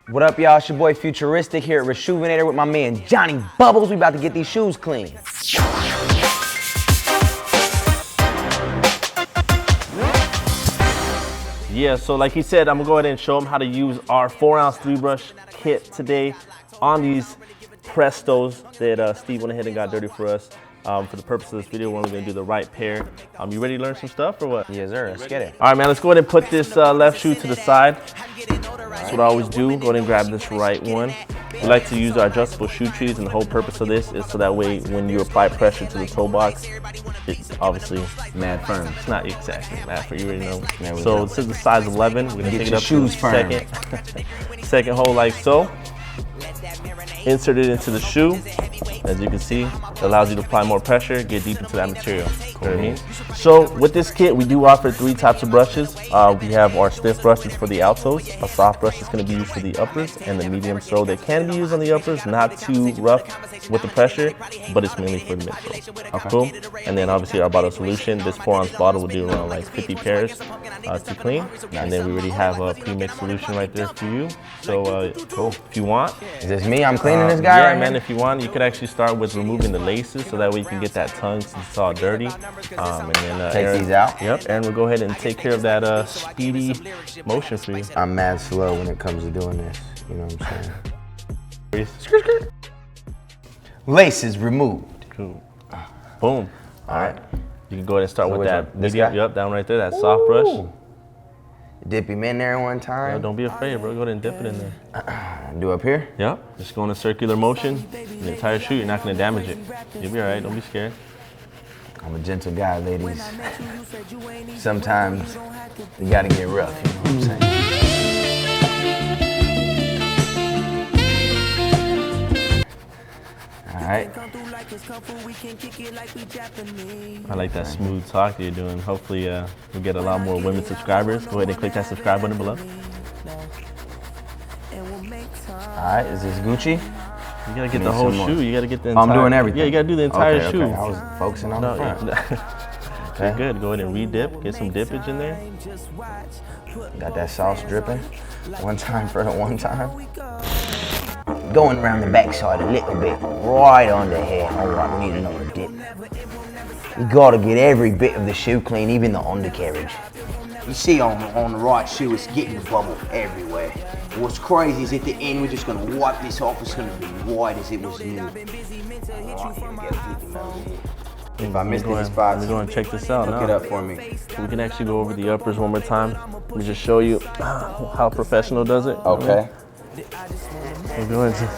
What up, y'all? It's your boy Futuristic here at Rejuvenator with my man Johnny Bubbles. We about to get these shoes clean. Yeah, so like he said, I'm gonna go ahead and show him how to use our 4-ounce 3-brush kit today on these Prestos that Steve went ahead and got dirty for us. For the purpose of this video, we're only gonna do the right pair. You ready to learn some stuff or what? Yes, sir. Let's get it. All right, man, let's go ahead and put this left shoe to the side. That's what I always do. Go ahead and grab this right one. We like to use our adjustable shoe trees, and the whole purpose of this is so that way when you apply pressure to the toe box, it's obviously mad firm. It's not exactly mad firm, you already know. So go. This is the size 11. We're gonna get take your it up shoes to firm. second hole like so. Insert it into the shoe. As you can see, it allows you to apply more pressure, get deep into that material. You know what I mean? So with this kit, we do offer 3 types of brushes. We have our stiff brushes for the altos, a soft brush is going to be used for the uppers, and the medium sole that can be used on the uppers, not too rough with the pressure, but it's mainly for the midsole. Okay. Cool. And then obviously our bottle solution, this 4-ounce bottle will do around like 50 pairs to clean. And then we already have a pre-mixed solution right there for you. So cool. If you want. Is this me? I'm cleaning this guy? Yeah, right man, here? If you want, you could actually start with removing the laces so that way you can get that tongue since it's all dirty. And then take Aaron, these out? Yep, Aaron will go ahead and take care of that speedy motion for you. I'm mad slow when it comes to doing this. You know what I'm saying? Laces removed. Cool. Boom. All right. You can go ahead and start So with that. This guy? Yep, down right there, that soft brush. Dip him in there one time. No, don't be afraid, bro. Go ahead and dip it in there. Do up here? Yep. Just go in a circular motion. The entire shoe, you're not going to damage it. You'll be all right. Don't be scared. I'm a gentle guy, ladies. Sometimes you gotta get rough, you know what I'm saying? All right. I like that smooth talk that you're doing. Hopefully we'll get a lot more women subscribers. Go ahead and click that subscribe button below. All right, is this Gucci? You gotta get the whole shoe. You gotta get the entire. I'm doing everything. Yeah, you gotta do the entire shoe. Okay. I was focusing on the front. Okay. You're good. Go ahead and re-dip. Get some dippage in there. Got that sauce dripping. One time for the one time. Going around the backside a little bit, right on the head. All right, we need another dip. You gotta get every bit of the shoe clean, even the undercarriage. You see on the right shoe, it's getting the bubble everywhere. What's crazy is at the end, we're just gonna wipe this off. It's gonna be white as it was new. If I missed any spots, let me go and check this out. Look it up for me. So we can actually go over the uppers one more time. Let me just show you how professional does it. Okay. We're going to.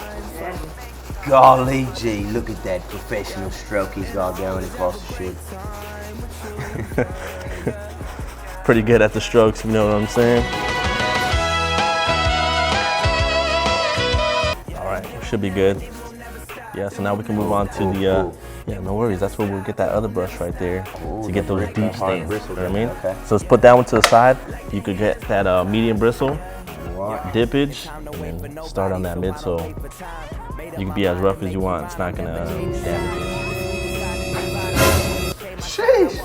Golly gee, look at that professional stroke he's got going across the shoe. Pretty good at the strokes, you know what I'm saying? All right, we should be good. Yeah, so now we can move on to the, yeah, no worries. That's where we'll get that other brush right there to get those deep stains, you know what I mean? Okay. So let's put that one to the side. You could get that medium bristle, dippage, and then start on that midsole. You can be as rough as you want. It's not gonna damage it. Sheesh.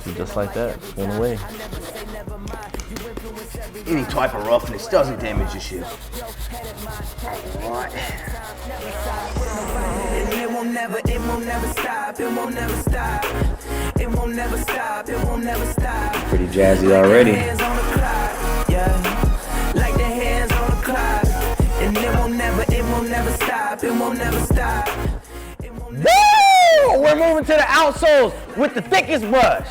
So just like that, just went away. Any type of roughness doesn't damage the shoe. Alright. It won't never stop, it won't never stop. It won't never stop, it won't never stop. Pretty jazzy already. Like the hands on the clock. And it won't never stop, it won't never stop. Woo! We're moving to the outsoles with the thickest brush.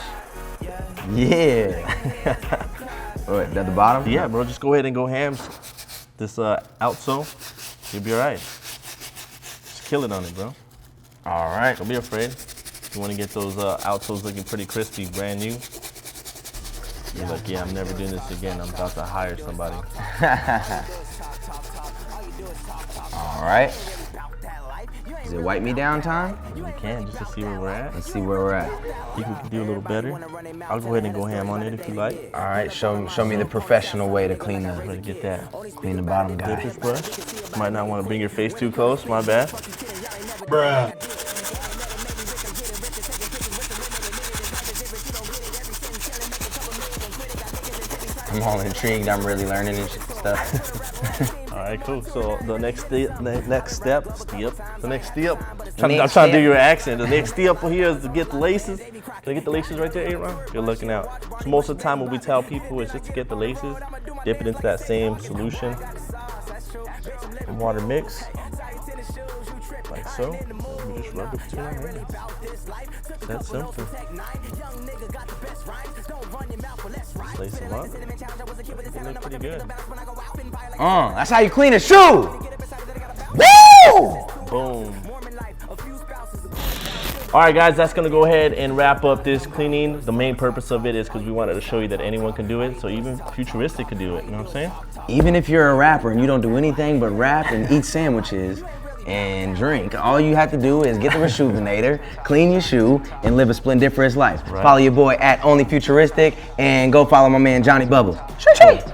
Yeah. What, at the bottom? Yeah, bro, just go ahead and go hams. This outsole, you'll be all right. Just kill it on it, bro. All right. Don't be afraid. You want to get those outsoles looking pretty crispy, brand new. You're like, yeah, I'm never doing this again. I'm about to hire somebody. All right. Is it wipe me down time? You can, just to see where we're at. Let's see where we're at. I think we can do a little better. I'll go ahead and go ham on it if you like. All right, show me the professional way to clean Ready to get that. the bottom guy. Dip this brush. Might not want to bring your face too close, my bad. Bruh. I'm all intrigued. I'm really learning and stuff. All right, cool. So the next step. I'm Next trying to do step. your accent. The next step here is to get the laces. Can I get the laces right there, Aaron? You're looking out. So most of the time what we tell people is just to get the laces, dip it into that same solution, and water mix, like so. We just rub it between our hands. That's simple. Lace them up. They look pretty good. That's how you clean a shoe. Woo! Boom. All right, guys, that's gonna go ahead and wrap up this cleaning. The main purpose of it is because we wanted to show you that anyone can do it, so even Futuristic can do it, you know what I'm saying? Even if you're a rapper and you don't do anything but rap and eat sandwiches and drink, all you have to do is get the Rejuvenator, clean your shoe, and live a splendiferous life. Right. Follow your boy at OnlyFuturistic, and go follow my man Johnny Bubbles.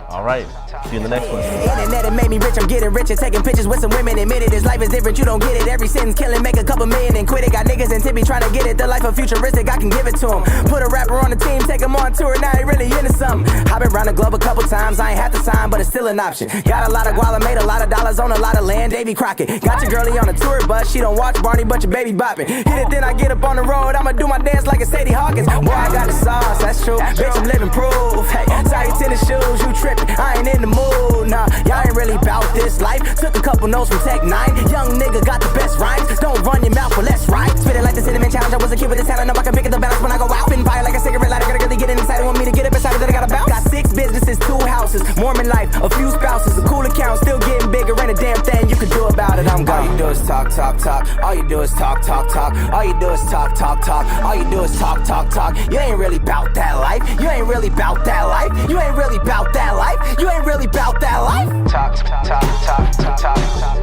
All right, see you in the next one. Internet, it made me rich, I'm getting richer. Taking pictures with some women, admitted this life is different, you don't get it. Every sentence killing, make a couple million and quit it. Got niggas in Tippy trying to get it. The life of Futuristic, I can give it to him. Put a rapper on the team, take him on tour, now he really into something. I've been around the globe a couple times, I ain't had to sign, but it's still an option. Got a lot of guala, made a lot of dollars on a lot of land, Davy Crockett. Got your girlie on a tour bus, she don't watch Barney, but your baby bopping. Hit it, then I get up on the road, I'ma do my dance like a Sadie Hawkins. Boy, I got the sauce, that's true, bitch, I'm living proof. Hey, tight tennis shoes, you tripping, I ain't in the mood, nah, y'all ain't really bout this life. Took a couple notes from Tech 9, young nigga got the best rhymes. Don't run your mouth, but let's ride. Spit it like the cinnamon challenge, I was a kid with a talent, know I can pick up the balance when I go out. Spin fire like a cigarette lighter, gotta really get excited, want me to get up inside that I got a bounce. Got 6 businesses, 2 houses, Mormon life, a few spouses, a cool account, still getting bigger, ain't a damn thing you can do about it, I'm gone. All you do is talk, talk, talk, all you do is talk, talk, talk, all you do is talk, talk, talk, all you do is talk, talk, talk. You ain't really bout that life, you ain't really bout that life, you ain't really bout that life, you ain't really bout that life. Talk, talk, talk, talk, talk, talk.